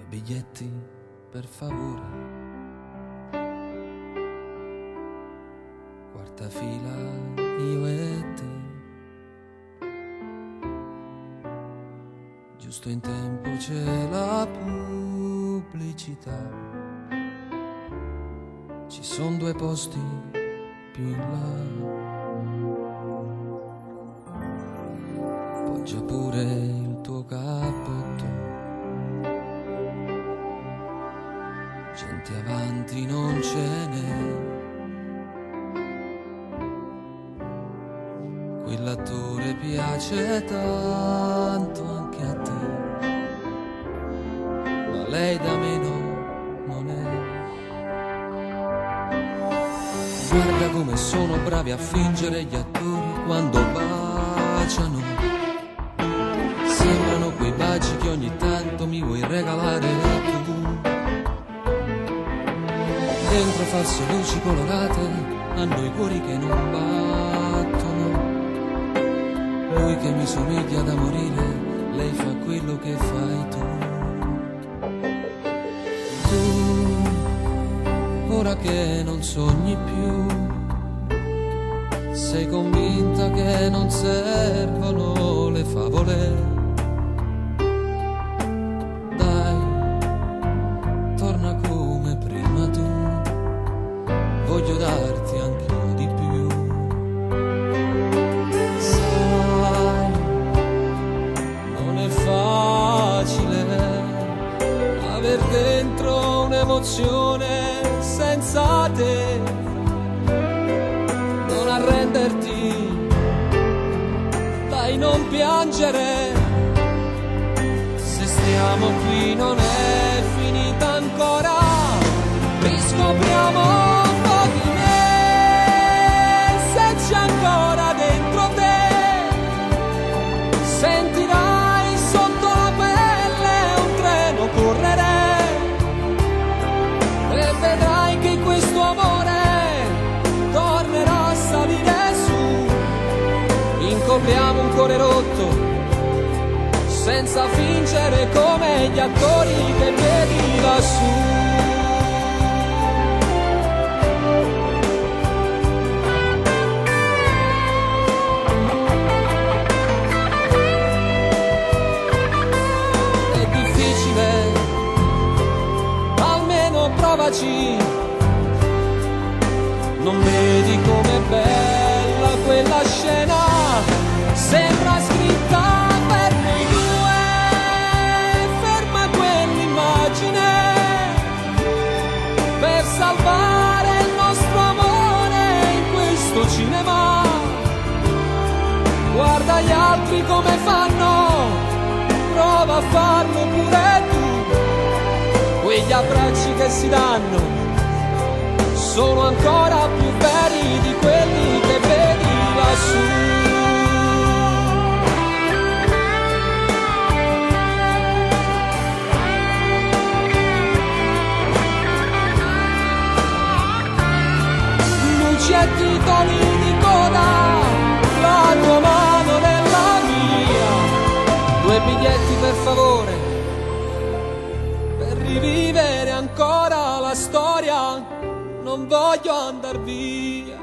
biglietti per favore, quarta fila io e te, giusto in tempo c'è la pubblicità, ci sono 2 posti più in là, poggia pure il tuo cappotto, gente avanti non ce n'è, quell'attore piace tanto anche a te, ma lei da meno non è. Guarda come sono bravi a fingere gli attori quando baciano, sembrano quei baci che ogni tanto mi vuoi regalare tu. Dentro false luci colorate, hanno i cuori che non battono. Lui che mi somiglia da morire, lei fa quello che fai tu. Tu, ora che non sogni più, sei convinta che non servono le favole. Voglio darti anche io di più. Sai, non è facile aver dentro un'emozione senza te, non arrenderti, dai non piangere, se stiamo qui non è finita ancora, riscopriamo ancora dentro te, sentirai sotto la pelle un treno correre e vedrai che questo amore tornerà a salire su. Incopriamo un cuore rotto senza fingere come gli attori che vedi lassù. Non vedi com'è bella quella scena, sembra scritta per noi due, ferma quell'immagine per salvare il nostro amore in questo cinema. Guarda gli altri come fanno, prova a farlo pure tu. Quegli abbracci che si danno sono ancora più veri di quelli che vedi lassù. Luci e titoli di coda, la tua mano nella mia, 2 biglietti per favore, rivivere ancora la storia, non voglio andar via.